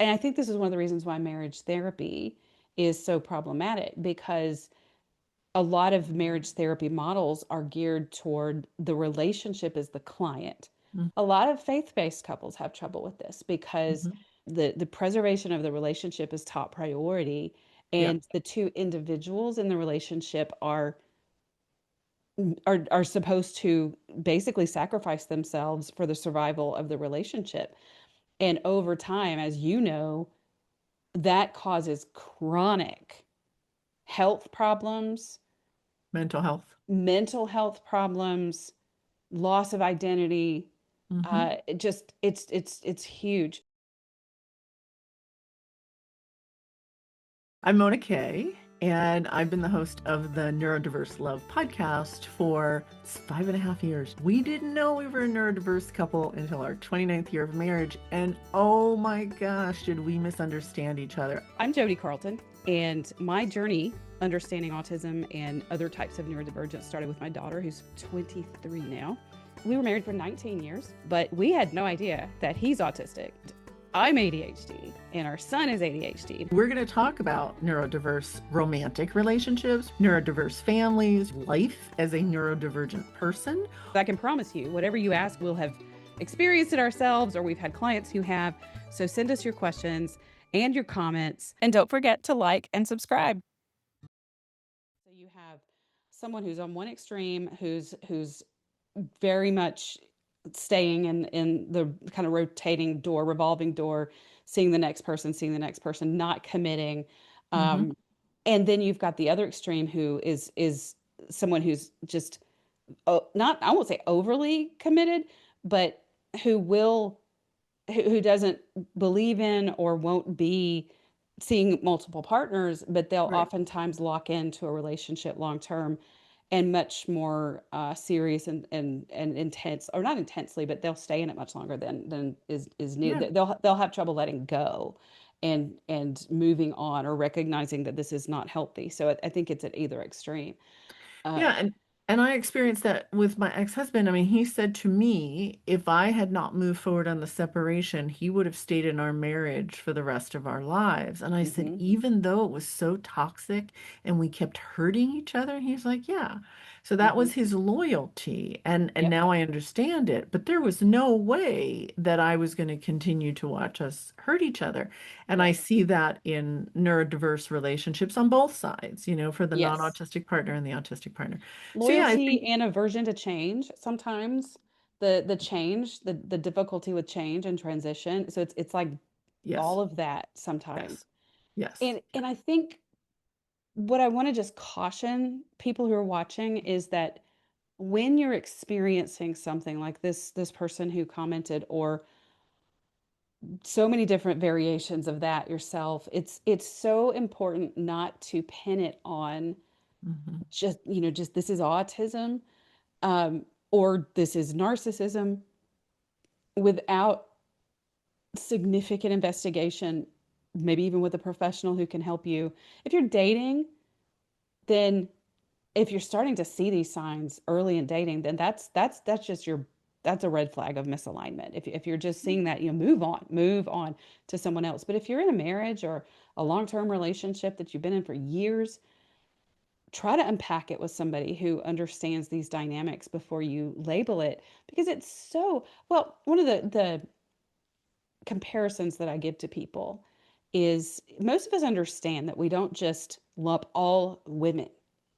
and I think this is one of the reasons why marriage therapy is so problematic, because a lot of marriage therapy models are geared toward the relationship as the client. A lot of faith-based couples have trouble with this because Mm-hmm. the preservation of the relationship is top priority, Yeah. and the two individuals in the relationship are supposed to basically sacrifice themselves for the survival of the relationship. And over time, as you know, that causes chronic health problems, Mental health. mental health problems, loss of identity. Mm-hmm. It just it's huge. I'm Mona Kay, and I've been the host of the Neurodiverse Love podcast for 5.5 years. We didn't know we were a neurodiverse couple until our 29th year of marriage, and oh my gosh, did we misunderstand each other. I'm Jodi Carlton, and my journey understanding autism and other types of neurodivergence started with my daughter, who's 23 now. We were married for 19 years, but we had no idea that he's autistic. I'm ADHD, and our son is ADHD. We're going to talk about neurodiverse romantic relationships, neurodiverse families, life as a neurodivergent person. I can promise you, whatever you ask, we'll have experienced it ourselves, or we've had clients who have. So send us your questions and your comments. And don't forget to like and subscribe. So you have someone who's on one extreme, who's very much staying in the kind of rotating door, revolving door, seeing the next person, not committing. Mm-hmm. Um, and then you've got the other extreme, who is someone who's just not, I won't say overly committed, but who will who doesn't believe in or won't be seeing multiple partners, but they'll Right. oftentimes lock into a relationship long term and much more serious and intense, or not intensely, but they'll stay in it much longer than is Yeah. needed. They'll have trouble letting go and moving on, or recognizing that this is not healthy. So I think it's at either extreme. Uh, Yeah, and I experienced that with my ex-husband. I mean, he said to me, if I had not moved forward on the separation, he would have stayed in our marriage for the rest of our lives. And I said, mhm. even though it was so toxic and we kept hurting each other, he's like, yeah. So that Mhm. was his loyalty. And Yep. now I understand it. But there was no way that I was going to continue to watch us hurt each other. And I Yep. see that in neurodiverse relationships on both sides, for the Yes. non-autistic partner and the autistic partner. So yeah, I Loyalty think and aversion to change. Sometimes the change, the difficulty with change and transition. So it's like yes, all of that yes, sometimes. yes. And I think what I want to just caution people who are watching is that when you're experiencing something like this person who commented, or so many different variations of that yourself, it's so important not to pin it on Hmm. just this is autism, or this is narcissism, without significant investigation, maybe even with a professional who can help you. If you're dating, then if you're starting to see these signs early in dating, then that's just that's a red flag of misalignment. If you're just seeing that, move on to someone else. But if you're in a marriage or a long-term relationship that you've been in for years, try to unpack it with somebody who understands these dynamics before you label it, because it's so well. One of the comparisons that I give to people is, most of us understand that we don't just lump all women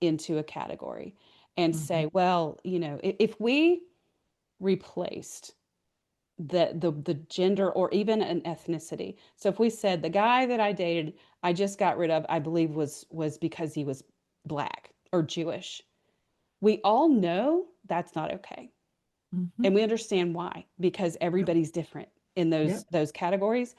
into a category and Hmm. say, well, if we replaced the gender or even an ethnicity. So if we said the guy that I dated, I just got rid of, I believe was because he was black or Jewish. We all know that's not okay. Hmm. And we understand why, because Yep, everybody's different in yep. those categories.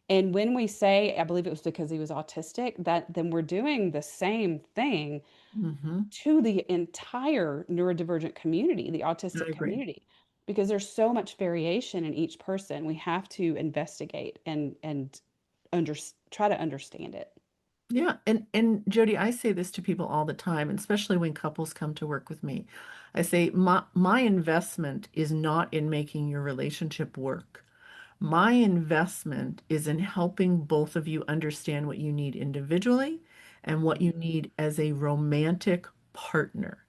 And when we say, I believe it was because he was autistic, that then we're doing the same thing Hmm. to the entire neurodivergent community, the I autistic agree. community, because there's so much variation in each person. We have to investigate and under, try to understand it. Yeah, and Jody, I say this to people all the time, and especially when couples come to work with me. I say my investment is not in making your relationship work. My investment is in helping both of you understand what you need individually and what you Mhm. need as a romantic partner.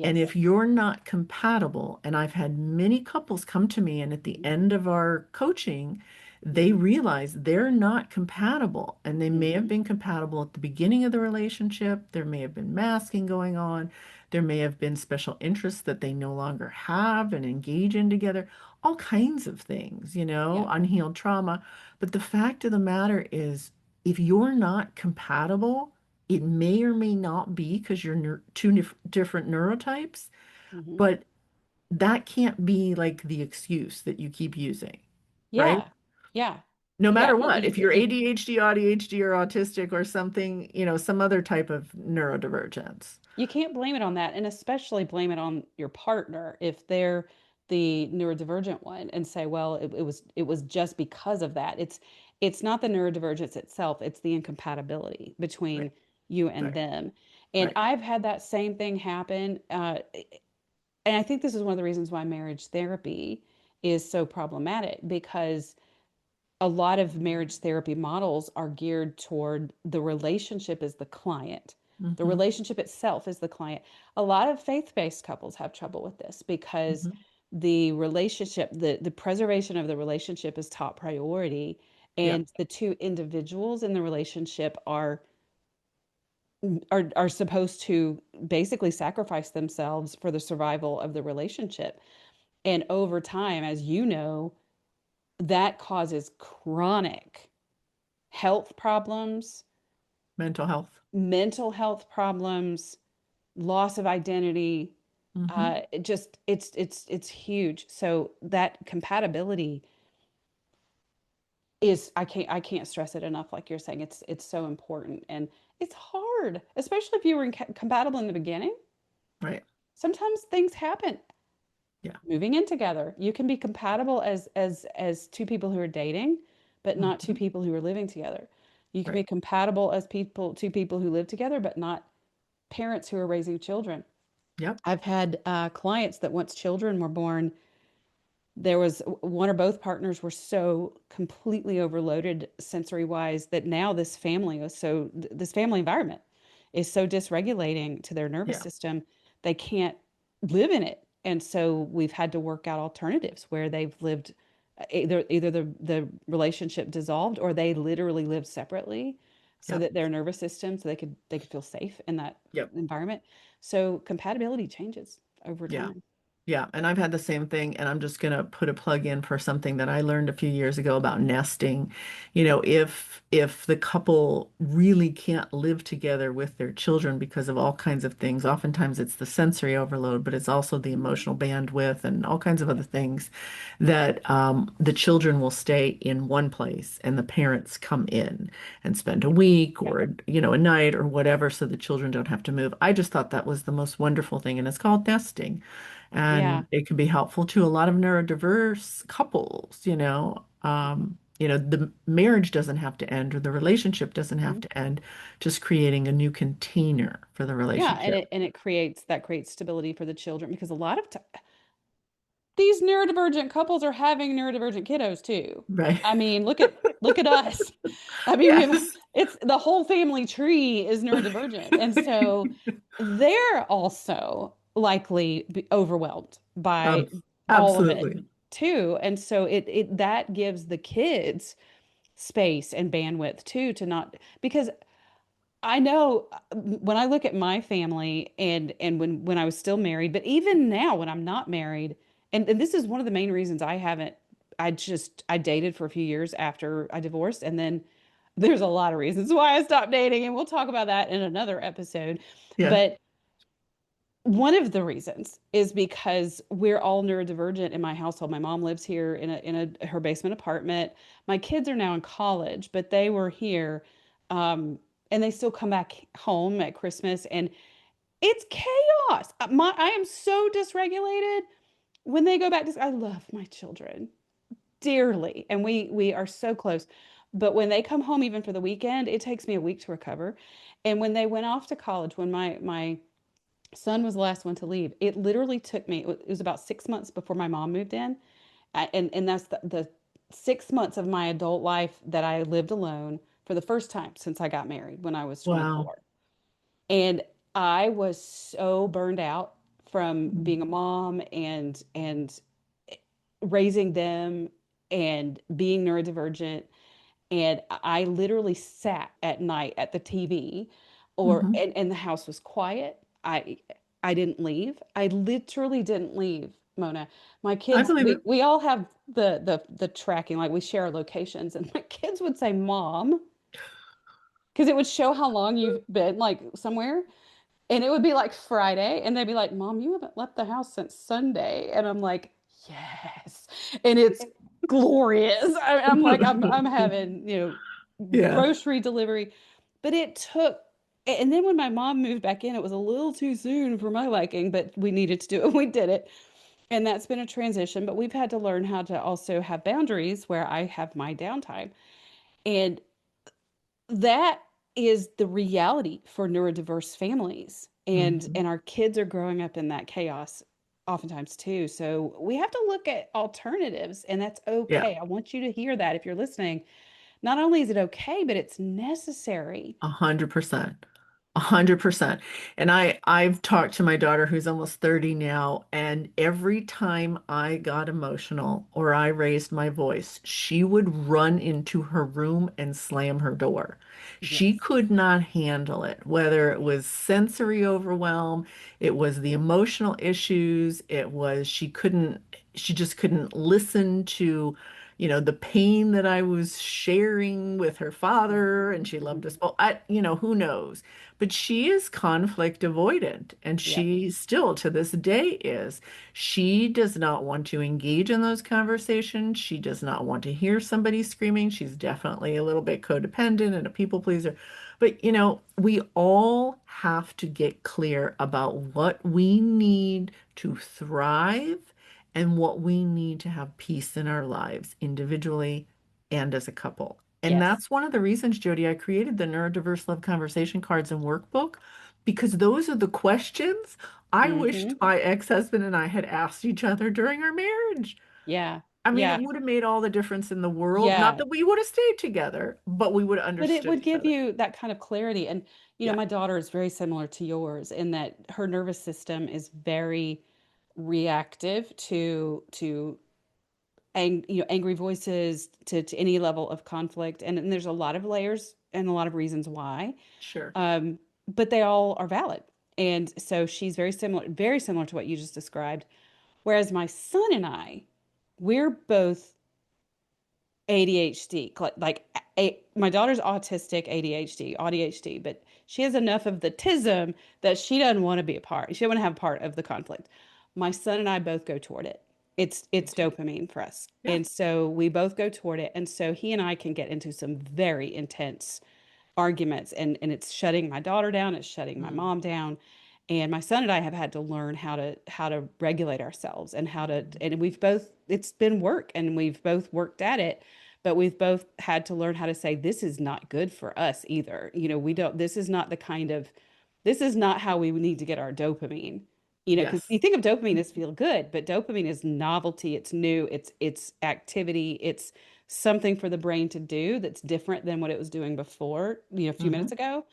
And Yes. if you're not compatible, and I've had many couples come to me, and at the Mhm. end of our coaching, they Mhm. realize they're not compatible. And they may have Mhm. been compatible at the beginning of the relationship. There may have been masking going on. There may have been special interests that they no longer have and engage in together. All kinds of things, Yeah. unhealed trauma. But the fact of the matter is, if you're not compatible, it may or may not be because you're two different neurotypes, Mhm. but that can't be like the excuse that you keep using, right? Yeah. Yeah. No Yeah. matter You, what, you, if you're you, ADHD, ADHD, or autistic or something, some other type of neurodivergence. you can't blame it on that, and especially blame it on your partner if they're the neurodivergent one and say, well, it was just because of that. It's not the neurodivergence itself, it's the incompatibility between Right, you and right, them. And right. I've had that same thing happen. And I think this is one of the reasons why marriage therapy is so problematic, because a lot of marriage therapy models are geared toward the relationship as the client. The Hmm. relationship itself is the client. A lot of faith-based couples have trouble with this because Hmm. the relationship, the preservation of the relationship is top priority, Yeah, and the two individuals in the relationship are supposed to basically sacrifice themselves for the survival of the relationship. And over time, as you know, that causes chronic health problems, mental health. mental health problems, loss of identity. Hmm. It just it's huge. So that compatibility is, I can't stress it enough. Like you're saying, it's so important, and it's hard, especially if you were compatible in the beginning. Right. Sometimes things happen. Yeah. Moving in together, you can be compatible as two people who are dating, but not two Hmm. people who are living together. You can be Right. compatible as two people who live together, but not parents who are raising children. Yep. I've had clients that once children were born, there was one or both partners were so completely overloaded sensory wise that now this family environment is so dysregulating to their nervous Yeah. system, they can't live in it. And so we've had to work out alternatives where they've lived, either the relationship dissolved or they literally lived separately so Yep. that their nervous system, so they could feel safe in that Yep. environment. So compatibility changes over Yeah. time. Yeah, and I've had the same thing, and I'm just going to put a plug in for something that I learned a few years ago about nesting. If the couple really can't live together with their children because of all kinds of things, oftentimes it's the sensory overload, but it's also the Mhm. emotional bandwidth and all kinds of Yeah. other things that the children will stay in one place and the parents come in and spend a week Yeah. or a night or whatever, so the children don't have to move. I just thought that was the most wonderful thing, and it's called nesting. Yeah. And it can be helpful to a lot of neurodiverse couples, the marriage doesn't have to end or the relationship doesn't have Mhm. to end, just creating a new container for the Yeah, and relationship. it creates stability for the children, because a lot of these neurodivergent couples are having neurodivergent kiddos too. Right. I mean, look at us. I mean, Yes. it's the whole family tree is neurodivergent, and so they're also likely overwhelmed by Abs- all of it Absolutely. too. And so it that gives the kids space and bandwidth too, to not, because I know, when I look at my family, and when I was still married, but even now when I'm not married, and this is one of the main reasons I dated for a few years after I divorced, and then there's a lot of reasons why I stopped dating, and we'll talk about that in another episode. Yeah. But one of the reasons is because we're all neurodivergent in my household. My mom lives here in her basement apartment. My kids are now in college, but they were here, and they still come back home at Christmas, and it's chaos. I am so dysregulated when they go back to. I love my children dearly, and we are so close. But when they come home, even for the weekend, it takes me a week to recover. And when they went off to college, when my son was the last one to leave. It literally took me, it was about 6 months before my mom moved in. And that's the 6 months of my adult life that I lived alone for the first time since I got married when I was Wow. 24. And I was so burned out from Mhm. being a mom and raising them and being neurodivergent. And I literally sat at night at the TV Mhm. and the house was quiet. I didn't leave. I literally didn't leave, Mona. My I kids, believe it. we all have the tracking, like we share our locations, and my kids would say, "Mom," because it would show how long you've been like somewhere. And it would be like Friday, and they'd be like, "Mom, you haven't left the house since Sunday." And I'm like, "Yes." And it's glorious. I'm like, I'm having, Yeah. grocery delivery. But it took, and then when my mom moved back in, it was a little too soon for my liking, but we needed to do it. We did it. And that's been a transition, but we've had to learn how to also have boundaries where I have my downtime. And that is the reality for neurodiverse families, Mhm. and our kids are growing up in that chaos oftentimes too. So we have to look at alternatives, and that's Yeah. okay. I want you to hear that if you're listening. Not only is it okay, but it's necessary. 100%. 100%. And I've talked to my daughter who's almost 30 now, and every time I got emotional or I raised my voice, she would run into her room and slam her door. She Yes. could not handle it, whether it was sensory overwhelm, it was the emotional issues, it was she just couldn't listen to the pain that I was sharing with her father, and she loved Mhm. us both. Who knows? But she is conflict avoidant, and Yep. she still to this day is. She does not want to engage in those conversations. She does not want to hear somebody screaming. She's definitely a little bit codependent and a people pleaser. But, we all have to get clear about what we need to thrive and what we need to have peace in our lives individually and as a couple. And Yes. that's one of the reasons, Jodi, I created the Neurodiverse Love Conversation cards and workbook because those are the questions I wished Hmm. my ex-husband and I had asked each other during our marriage. Yeah. I mean, it Yeah. would have made all the difference in the world. Not Yeah. that we would have stayed together, but we would have But it understood would each give other. you that kind of clarity. And, Yeah, my daughter is very similar to yours in that her nervous system is very reactive to angry voices, to any level of conflict. And there's a lot of layers and a lot of reasons why. sure. But they all are valid. And so she's very similar to what you just described. Whereas my son and I, we're both ADHD. My daughter's autistic ADHD, but she has enough of the tism that she doesn't want to be a part. She doesn't want to have a part of the conflict. My son and I both go toward it. Me It's too. dopamine for us. Yeah. And so we both go toward it. And so he and I can get into some very intense arguments, and it's shutting my daughter down, it's shutting my Mm, mom down. And my son and I have had to learn how to regulate ourselves, and how to, mm, and we've both, it's been work and we've both worked at it, but we've both had to learn how to say this is not good for us either. We don't, this is not the kind of, this is not how we need to get our dopamine. Because yes. you think of dopamine as feel good, but dopamine is novelty, it's new, it's activity, it's something for the brain to do that's different than what it was doing before, a few Hmm. minutes ago.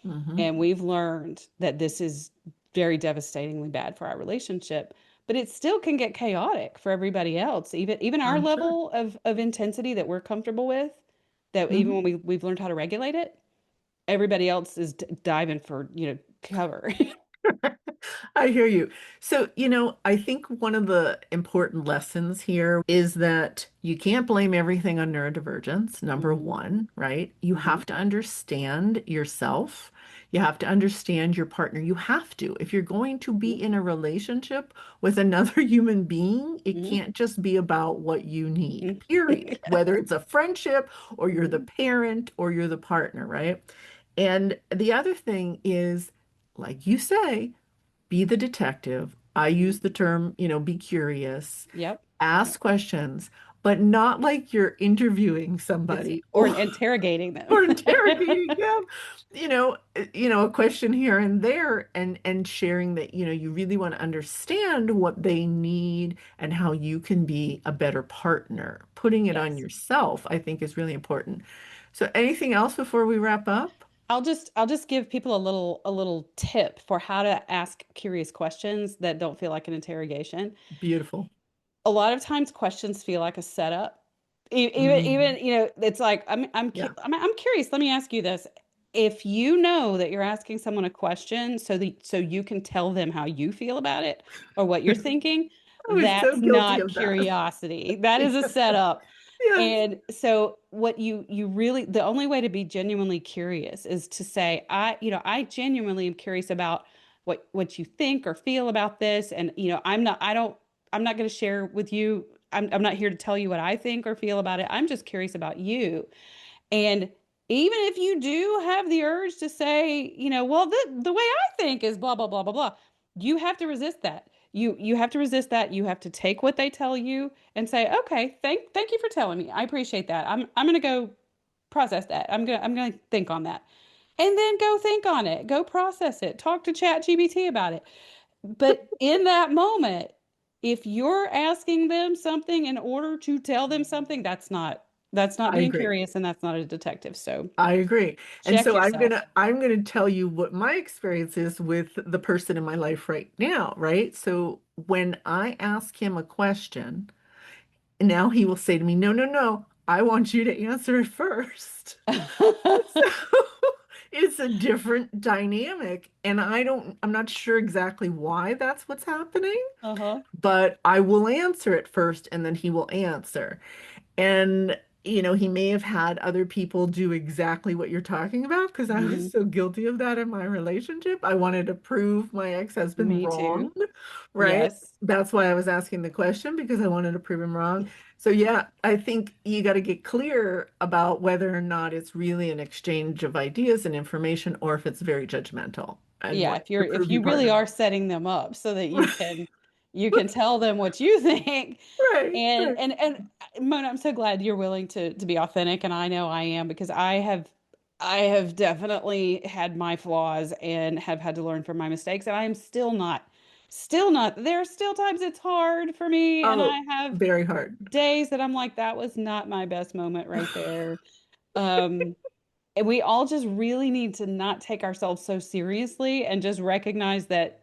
Hmm. And we've learned that this is very devastatingly bad for our relationship, but it still can get chaotic for everybody else. Even our I'm sure. level of intensity that we're comfortable with, that even Hmm. when we've learned how to regulate it, everybody else is diving for, cover. I hear you. So, I think one of the important lessons here is that you can't blame everything on neurodivergence, number Hmm. one, right? You Hmm. have to understand yourself. You have to understand your partner. You have to. If you're going to be in a relationship with another human being, it Hmm. can't just be about what you need, Hmm. period. Whether it's a friendship or you're the Hmm. parent or you're the partner, right? And the other thing is, like you say, be the detective. I Hmm. use the term, be curious, Yep. Yep. ask questions. but not like you're interviewing It's somebody or or interrogating or them. interrogating them. A question here and there, and sharing that, you really want to understand what they need and how you can be a better partner. Putting it on Yes. yourself, I think, is really important. So anything else before we wrap up? I'll just give people a little tip for how to ask curious questions that don't feel like an interrogation. Beautiful. A lot of times questions feel like a setup. Even Mm, it's like yeah. I'm curious. Let me ask you this. If you know that you're asking someone a question so you can tell them how you feel about it or what you're thinking, I was so that's guilty not of that. curiosity. That is a setup. Yes. And so what you really the only way to be genuinely curious is to say, I genuinely am curious about what you think or feel about this. And I'm not going to share with you. I'm not here to tell you what I think or feel about it. I'm just curious about you. And even if you do have the urge to say, well, the way I think is blah, blah, blah, blah, blah, you have to resist that. You have to resist that. You have to take what they tell you and say, okay, thank you for telling me. I appreciate that. I'm gonna go process that. I'm gonna think on that. And then go think on it. Go process it. Talk to Chat GBT about it. But in that moment, if you're asking them something in order to tell them something, that's not I being agree. curious and that's not a detective. So I agree. And check so I'm yourself. gonna I'm gonna tell you what my experience is with the person in my life right now, right? So when I ask him a question, now he will say to me, "No, no, no, I want you to answer it first." So it's a different dynamic, and I'm not sure exactly why that's what's happening, Uh-huh. but I will answer it first and then he will answer. And, he may have had other people do exactly what you're talking about because I was Hmm. so guilty of that in my relationship. I wanted to prove my ex-husband Me too. wrong, right? Yes. That's why I was asking the question because I wanted to prove him wrong. So, yeah, I think you got to get clear about whether or not it's really an exchange of ideas and information or if it's very judgmental and Yeah, wanting if to you're if prove you your really partner are wrong. setting them up so that you can tell them what you think. Right, And right. and and Mona, I'm so glad you're willing to be authentic, and I know I am because I have definitely had my flaws and have had to learn from my mistakes, and I am still not. There are still times it's hard for me, and Oh, I have very hard. days that I'm like, that was not my best moment right there. Um, and we all just really need to not take ourselves so seriously and just recognize that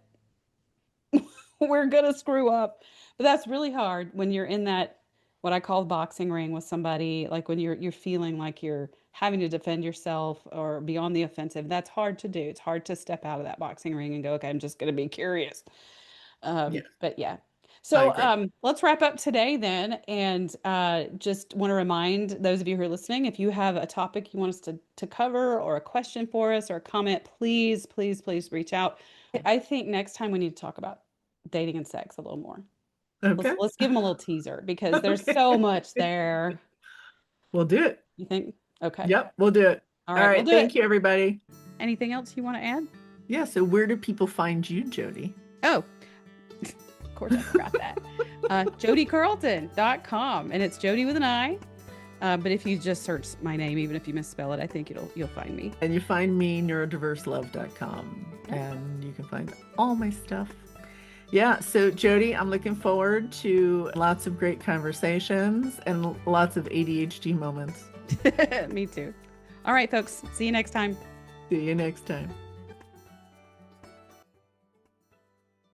we're gonna screw up. But that's really hard when you're in that what I call boxing ring with somebody, like when you're feeling like you're having to defend yourself or be on the offensive. That's hard to do. It's hard to step out of that boxing ring and go, okay, I'm just gonna be curious. Yes, But yeah. I So agree. let's wrap up today then. And just want to remind those of you who are listening, if you have a topic you want us to cover or a question for us or a comment, please, please, please reach out. I think next time we need to talk about dating and sex a little more. Let's Okay. let's give them a little teaser because there's Okay. so much there. We'll do it. You think? Okay. Yep, we'll do it. All All right, we'll right. do Thank it. you, everybody. Anything else you want to add? Yeah. So, where do people find you, Jodi? Oh, of course I forgot that. JodiCarlton.com, and it's Jodi with an I. But if you just search my name, even if you misspell it, I think you'll find me. And you find me neurodiverselove.com, Yep. and you can find all my stuff. Yeah. So, Jodi, I'm looking forward to lots of great conversations and lots of ADHD moments. Me too. All right, folks. See you next time. See you next time.